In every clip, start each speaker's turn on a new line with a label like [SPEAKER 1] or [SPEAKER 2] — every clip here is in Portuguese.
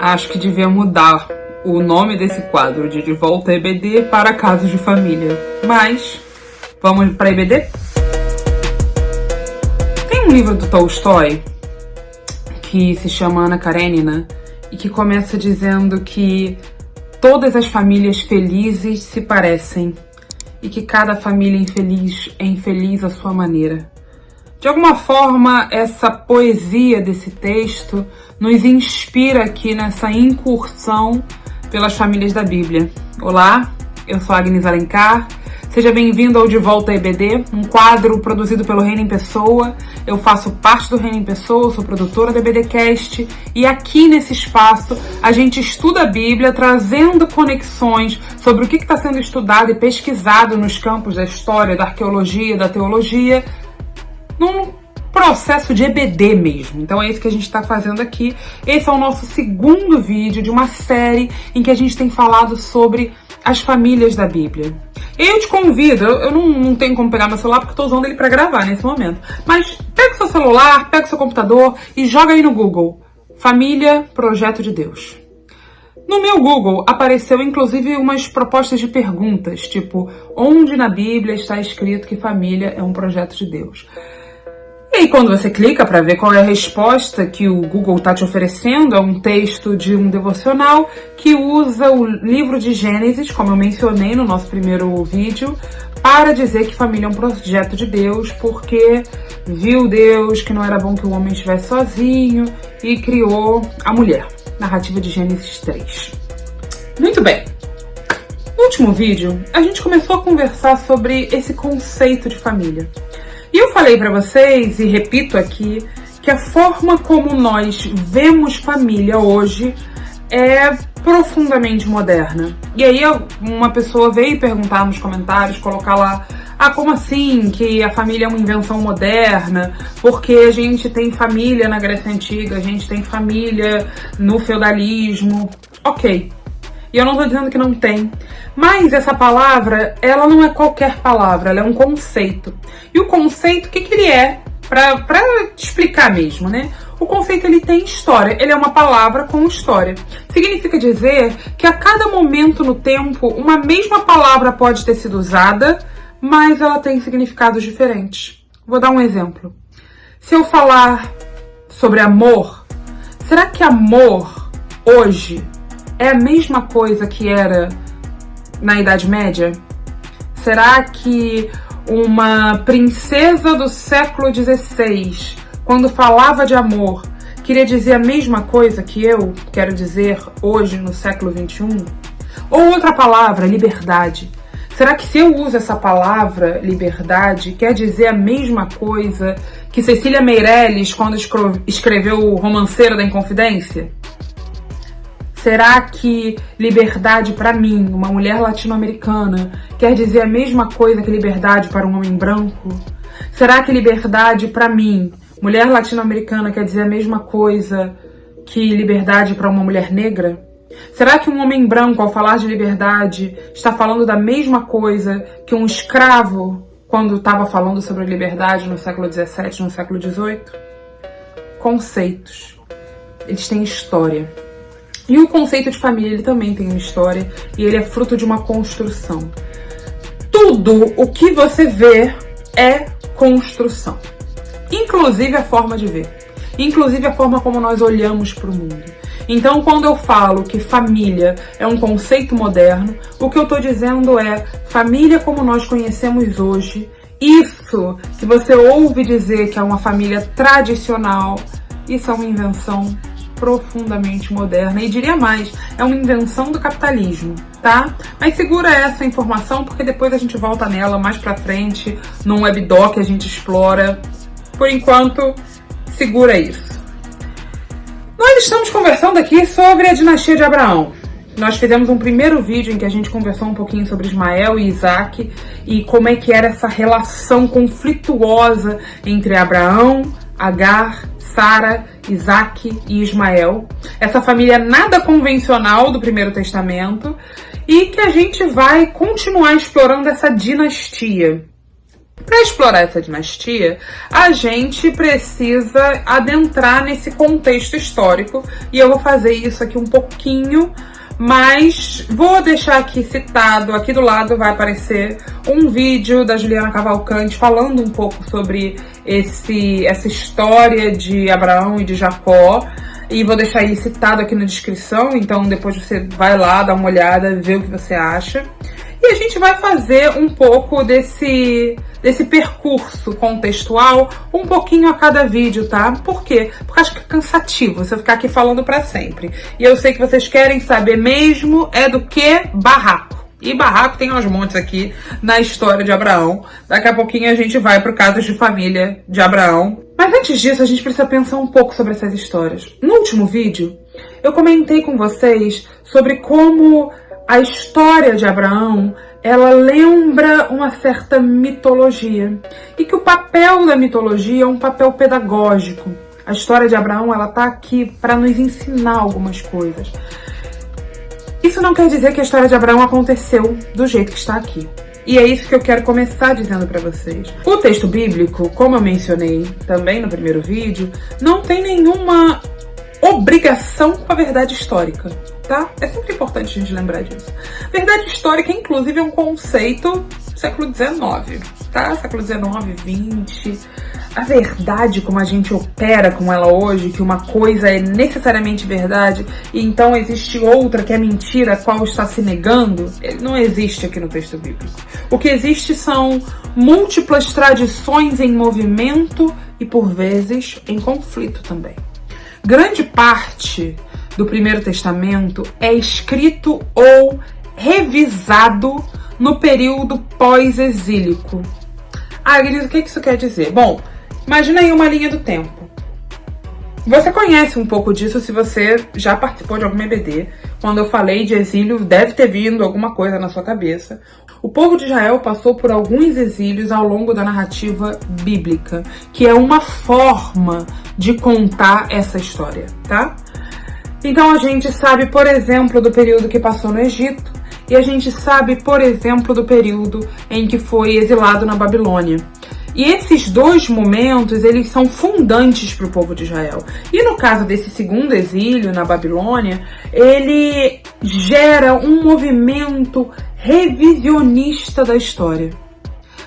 [SPEAKER 1] Acho que devia mudar o nome desse quadro de Volta EBD para Casos de Família. Mas, vamos para EBD? Tem um livro do Tolstói que se chama Anna Karenina e que começa dizendo que todas as famílias felizes se parecem e que cada família infeliz é infeliz à sua maneira. De alguma forma, essa poesia desse texto nos inspira aqui nessa incursão pelas famílias da Bíblia. Olá, eu sou Agnes Alencar, seja bem-vindo ao De Volta EBD, um quadro produzido pelo Reino em Pessoa. Eu faço parte do Reino em Pessoa, sou produtora do EBDcast e aqui nesse espaço a gente estuda a Bíblia trazendo conexões sobre o que está sendo estudado e pesquisado nos campos da história, da arqueologia, da teologia, num processo de EBD mesmo. Então é isso que a gente está fazendo aqui. Esse é o nosso segundo vídeo de uma série em que a gente tem falado sobre as famílias da Bíblia. Eu te convido, eu não tenho como pegar meu celular porque estou usando ele para gravar nesse momento, mas pega o seu celular, pega o seu computador e joga aí no Google, Família, Projeto de Deus. No meu Google apareceu inclusive umas propostas de perguntas, tipo, onde na Bíblia está escrito que família é um projeto de Deus? E aí, quando você clica para ver qual é a resposta que o Google está te oferecendo, é um texto de um devocional que usa o livro de Gênesis, como eu mencionei no nosso primeiro vídeo, para dizer que família é um projeto de Deus, porque viu Deus que não era bom que o homem estivesse sozinho e criou a mulher. Narrativa de Gênesis 3. Muito bem. No último vídeo, a gente começou a conversar sobre esse conceito de família. E eu falei para vocês, e repito aqui, que a forma como nós vemos família hoje é profundamente moderna. E aí uma pessoa veio perguntar nos comentários, colocar lá, como assim que a família é uma invenção moderna? Porque a gente tem família na Grécia Antiga, a gente tem família no feudalismo. Ok. E eu não estou dizendo que não tem, mas essa palavra, ela não é qualquer palavra, ela é um conceito. E o conceito, o que ele é? Para te explicar mesmo, né? O conceito, ele tem história, ele é uma palavra com história. Significa dizer que a cada momento no tempo, uma mesma palavra pode ter sido usada, mas ela tem significados diferentes. Vou dar um exemplo. Se eu falar sobre amor, será que amor hoje é a mesma coisa que era na Idade Média? Será que uma princesa do século XVI, quando falava de amor, queria dizer a mesma coisa que eu quero dizer hoje no século XXI? Ou outra palavra, liberdade. Será que se eu uso essa palavra, liberdade, quer dizer a mesma coisa que Cecília Meirelles quando escreveu o Romanceiro da Inconfidência? Será que liberdade para mim, uma mulher latino-americana, quer dizer a mesma coisa que liberdade para um homem branco? Será que liberdade para mim, mulher latino-americana, quer dizer a mesma coisa que liberdade para uma mulher negra? Será que um homem branco, ao falar de liberdade, está falando da mesma coisa que um escravo quando estava falando sobre liberdade no século XVII, no século XVIII? Conceitos. Eles têm história. E o conceito de família, ele também tem uma história e ele é fruto de uma construção. Tudo o que você vê é construção. Inclusive a forma de ver. Inclusive a forma como nós olhamos para o mundo. Então, quando eu falo que família é um conceito moderno, o que eu estou dizendo é família como nós conhecemos hoje. Isso que você ouve dizer que é uma família tradicional, isso é uma invenção profundamente moderna e diria mais, é uma invenção do capitalismo, tá? Mas segura essa informação porque depois a gente volta nela mais pra frente, num webdoc a gente explora. Por enquanto, segura isso. Nós estamos conversando aqui sobre a dinastia de Abraão. Nós fizemos um primeiro vídeo em que a gente conversou um pouquinho sobre Ismael e Isaac e como é que era essa relação conflituosa entre Abraão, Agar, Sara, Isaac e Ismael. Essa família nada convencional do Primeiro Testamento e que a gente vai continuar explorando essa dinastia. Para explorar essa dinastia, a gente precisa adentrar nesse contexto histórico, e eu vou fazer isso aqui um pouquinho, mas vou deixar aqui citado, aqui do lado vai aparecer um vídeo da Juliana Cavalcante falando um pouco sobre essa história de Abraão e de Jacó, e vou deixar ele citado aqui na descrição, então depois você vai lá, dá uma olhada, vê o que você acha. E a gente vai fazer um pouco desse percurso contextual, um pouquinho a cada vídeo, tá? Por quê? Porque acho que é cansativo você ficar aqui falando pra sempre. E eu sei que vocês querem saber mesmo é do que barraco. E barraco tem uns montes aqui na história de Abraão. Daqui a pouquinho a gente vai pro caso de família de Abraão. Mas antes disso, a gente precisa pensar um pouco sobre essas histórias. No último vídeo, eu comentei com vocês sobre como a história de Abraão, ela lembra uma certa mitologia. E que o papel da mitologia é um papel pedagógico. A história de Abraão, ela tá aqui para nos ensinar algumas coisas. Isso não quer dizer que a história de Abraão aconteceu do jeito que está aqui. E é isso que eu quero começar dizendo para vocês. O texto bíblico, como eu mencionei também no primeiro vídeo, não tem nenhuma obrigação com a verdade histórica, tá? É sempre importante a gente lembrar disso. Verdade histórica, inclusive, é um conceito do século XIX, tá? Século XIX, XX. A verdade, como a gente opera com ela hoje, que uma coisa é necessariamente verdade e então existe outra que é mentira, a qual está se negando, ele não existe aqui no texto bíblico. O que existe são múltiplas tradições em movimento e, por vezes, em conflito também. Grande parte do Primeiro Testamento é escrito ou revisado no período pós-exílico. Ah, Gris, o que isso quer dizer? Bom, imagina aí uma linha do tempo. Você conhece um pouco disso se você já participou de algum EBD. Quando eu falei de exílio, deve ter vindo alguma coisa na sua cabeça. O povo de Israel passou por alguns exílios ao longo da narrativa bíblica, que é uma forma de contar essa história, tá? Então a gente sabe, por exemplo, do período que passou no Egito, e a gente sabe, por exemplo, do período em que foi exilado na Babilônia. E esses dois momentos, eles são fundantes para o povo de Israel. E no caso desse segundo exílio na Babilônia, ele gera um movimento revisionista da história.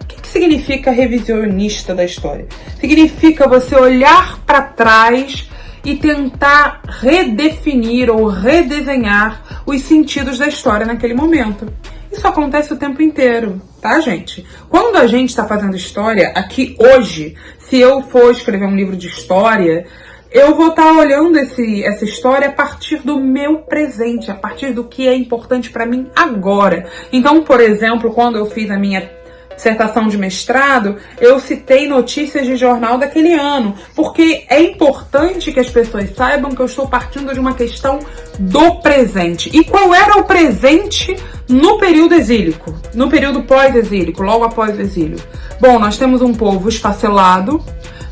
[SPEAKER 1] O que significa revisionista da história? Significa você olhar para trás e tentar redefinir ou redesenhar os sentidos da história naquele momento. Isso acontece o tempo inteiro, tá, gente? Quando a gente está fazendo história, aqui hoje, se eu for escrever um livro de história, eu vou estar olhando essa história a partir do meu presente, a partir do que é importante para mim agora. Então, por exemplo, quando eu fiz a minha dissertação de mestrado, eu citei notícias de jornal daquele ano, porque é importante que as pessoas saibam que eu estou partindo de uma questão do presente. E qual era o presente no período exílico, no período pós-exílico, logo após o exílio? Bom, nós temos um povo esfacelado,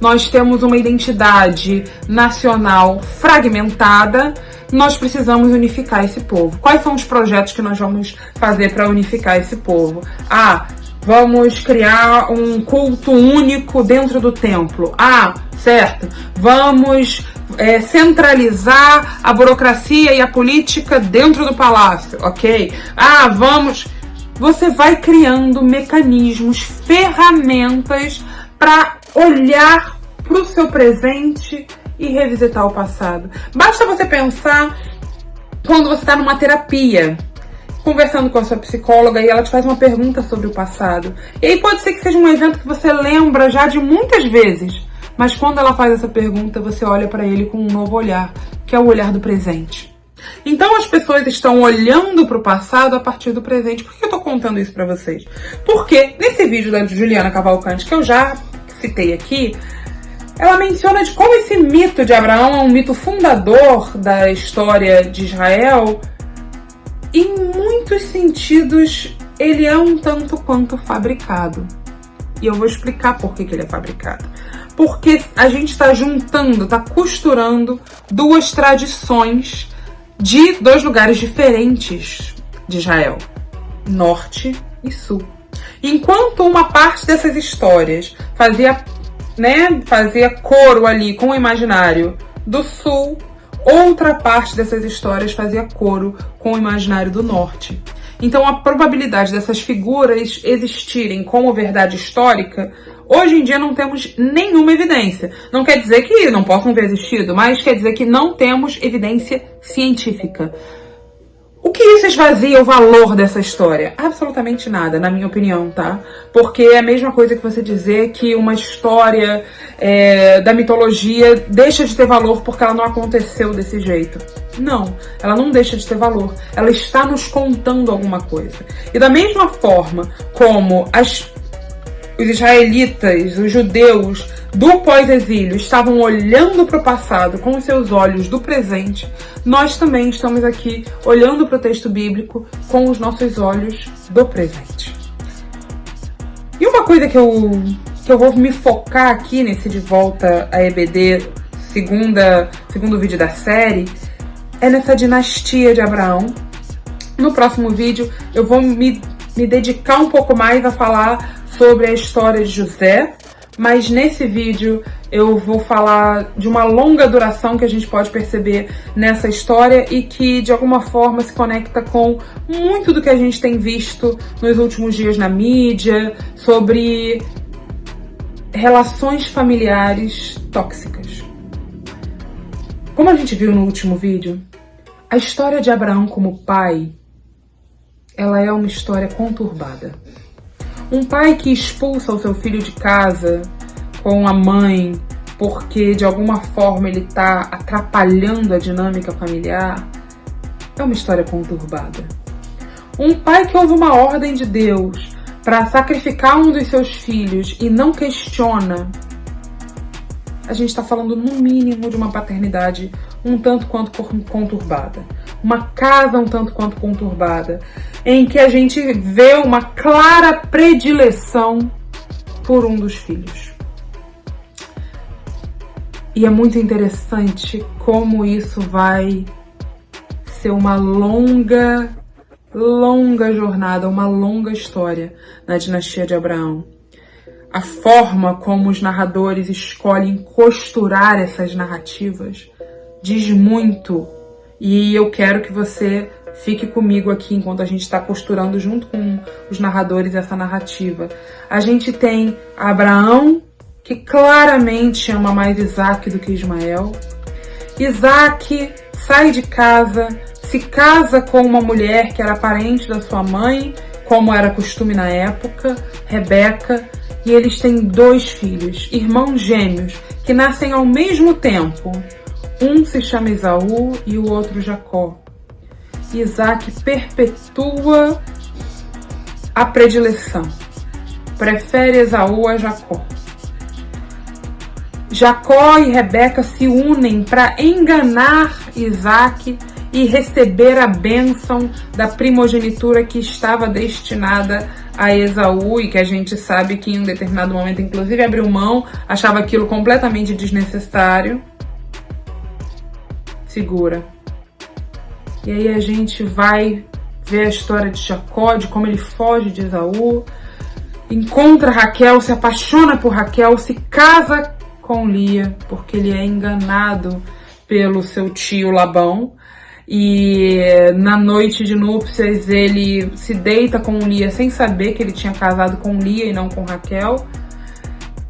[SPEAKER 1] nós temos uma identidade nacional fragmentada, nós precisamos unificar esse povo. Quais são os projetos que nós vamos fazer para unificar esse povo? Vamos criar um culto único dentro do templo. Certo. Vamos centralizar a burocracia e a política dentro do palácio, ok? Você vai criando mecanismos, ferramentas para olhar para o seu presente e revisitar o passado. Basta você pensar quando você está numa terapia, conversando com a sua psicóloga, e ela te faz uma pergunta sobre o passado. E aí pode ser que seja um evento que você lembra já de muitas vezes, mas quando ela faz essa pergunta, você olha para ele com um novo olhar, que é o olhar do presente. Então as pessoas estão olhando para o passado a partir do presente. Por que eu estou contando isso para vocês? Porque nesse vídeo da Juliana Cavalcante, que eu já citei aqui, ela menciona de como esse mito de Abraão é um mito fundador da história de Israel. Em muitos sentidos, ele é um tanto quanto fabricado. E eu vou explicar por que ele é fabricado. Porque a gente está juntando, está costurando duas tradições de dois lugares diferentes de Israel, norte e sul. Enquanto uma parte dessas histórias fazia coro ali com o imaginário do sul, outra parte dessas histórias fazia coro com o imaginário do norte. Então a probabilidade dessas figuras existirem como verdade histórica, hoje em dia não temos nenhuma evidência. Não quer dizer que não possam ter existido, mas quer dizer que não temos evidência científica. O que isso esvazia o valor dessa história? Absolutamente nada, na minha opinião, tá? Porque é a mesma coisa que você dizer que uma história da mitologia deixa de ter valor porque ela não aconteceu desse jeito. Não, ela não deixa de ter valor. Ela está nos contando alguma coisa. E da mesma forma como os israelitas, os judeus do pós-exílio estavam olhando para o passado com os seus olhos do presente, nós também estamos aqui olhando para o texto bíblico com os nossos olhos do presente. E uma coisa que eu vou me focar aqui nesse De Volta a EBD, segundo vídeo da série, é nessa dinastia de Abraão. No próximo vídeo eu vou me dedicar um pouco mais a falar sobre a história de José, mas nesse vídeo eu vou falar de uma longa duração que a gente pode perceber nessa história e que de alguma forma se conecta com muito do que a gente tem visto nos últimos dias na mídia sobre relações familiares tóxicas. Como a gente viu no último vídeo, a história de Abraão como pai, ela é uma história conturbada. Um pai que expulsa o seu filho de casa com a mãe porque de alguma forma ele está atrapalhando a dinâmica familiar é uma história conturbada. Um pai que ouve uma ordem de Deus para sacrificar um dos seus filhos e não questiona, a gente está falando no mínimo de uma paternidade um tanto quanto conturbada. Uma casa um tanto quanto conturbada, em que a gente vê uma clara predileção por um dos filhos. E é muito interessante como isso vai ser uma longa jornada, uma longa história na dinastia de Abraão. A forma como os narradores escolhem costurar essas narrativas diz muito. E eu quero que você fique comigo aqui enquanto a gente está costurando junto com os narradores essa narrativa. A gente tem Abraão, que claramente ama mais Isaac do que Ismael. Isaac sai de casa, se casa com uma mulher que era parente da sua mãe, como era costume na época, Rebeca, e eles têm 2 filhos, irmãos gêmeos, que nascem ao mesmo tempo. Um se chama Esaú e o outro Jacó. Isaac perpetua a predileção. Prefere Esaú a Jacó. Jacó e Rebeca se unem para enganar Isaac e receber a bênção da primogenitura que estava destinada a Esaú e que a gente sabe que em um determinado momento, inclusive, abriu mão, achava aquilo completamente desnecessário. Segura. E aí a gente vai ver a história de Jacó, de como ele foge de Esaú, encontra Raquel, se apaixona por Raquel, se casa com Lia, porque ele é enganado pelo seu tio Labão. E na noite de núpcias ele se deita com Lia sem saber que ele tinha casado com Lia e não com Raquel.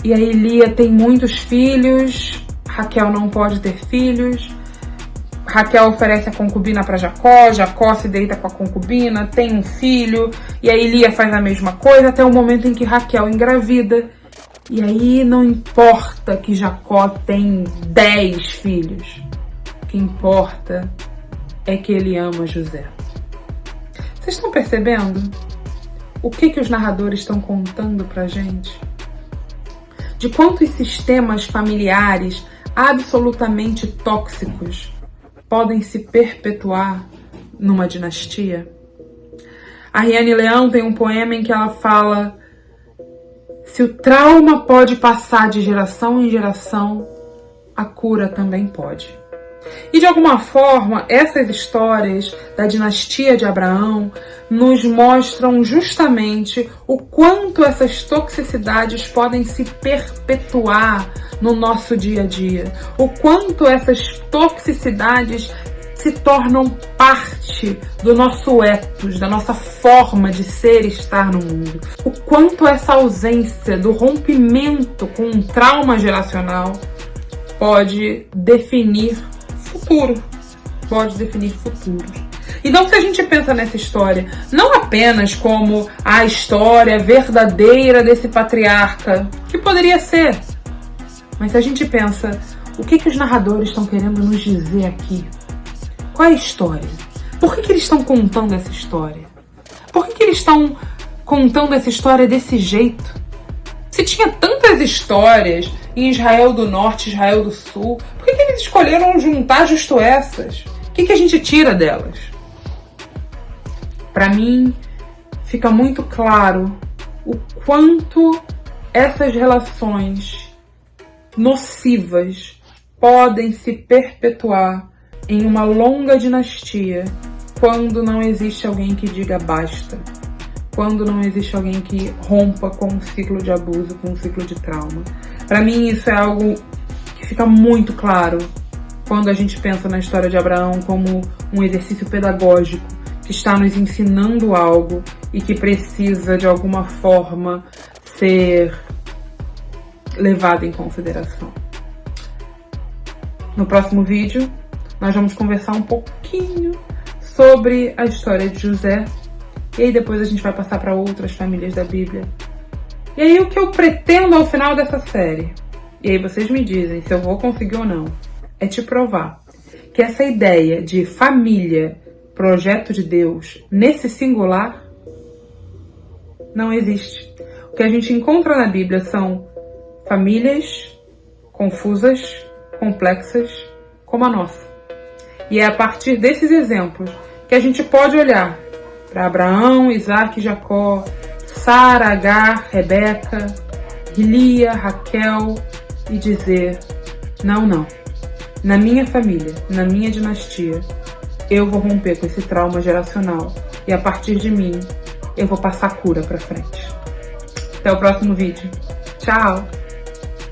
[SPEAKER 1] E aí Lia tem muitos filhos, Raquel não pode ter filhos. Raquel oferece a concubina para Jacó, Jacó se deita com a concubina, tem um filho, e aí Lia faz a mesma coisa até o momento em que Raquel engravida. E aí não importa que Jacó tem 10 filhos, o que importa é que ele ama José. Vocês estão percebendo o que os narradores estão contando pra gente? De quantos sistemas familiares absolutamente tóxicos podem se perpetuar numa dinastia? A Riane Leão tem um poema em que ela fala: se o trauma pode passar de geração em geração, a cura também pode. E de alguma forma, essas histórias da dinastia de Abraão nos mostram justamente o quanto essas toxicidades podem se perpetuar no nosso dia a dia, o quanto essas toxicidades se tornam parte do nosso ethos, da nossa forma de ser e estar no mundo, o quanto essa ausência do rompimento com um trauma geracional pode definir futuro, pode definir futuros. Então, se a gente pensa nessa história não apenas como a história verdadeira desse patriarca, que poderia ser, mas se a gente pensa o que os narradores estão querendo nos dizer aqui, qual é a história? Por que eles estão contando essa história? Por que eles estão contando essa história desse jeito? Se tinha tantas histórias em Israel do Norte, Israel do Sul, por que eles escolheram juntar justo essas? O que a gente tira delas? Para mim, fica muito claro o quanto essas relações nocivas podem se perpetuar em uma longa dinastia quando não existe alguém que diga basta, quando não existe alguém que rompa com um ciclo de abuso, com um ciclo de trauma. Para mim, isso é algo que fica muito claro quando a gente pensa na história de Abraão como um exercício pedagógico que está nos ensinando algo e que precisa, de alguma forma, ser levado em consideração. No próximo vídeo, nós vamos conversar um pouquinho sobre a história de José, e aí depois a gente vai passar para outras famílias da Bíblia. E aí o que eu pretendo ao final dessa série, e aí vocês me dizem se eu vou conseguir ou não, é te provar que essa ideia de família, projeto de Deus, nesse singular, não existe. O que a gente encontra na Bíblia são famílias confusas, complexas, como a nossa. E é a partir desses exemplos que a gente pode olhar para Abraão, Isaac e Jacó, Sara, Agar, Rebeca, Lia, Raquel e dizer: não, na minha família, na minha dinastia, eu vou romper com esse trauma geracional e a partir de mim eu vou passar cura para frente. Até o próximo vídeo. Tchau!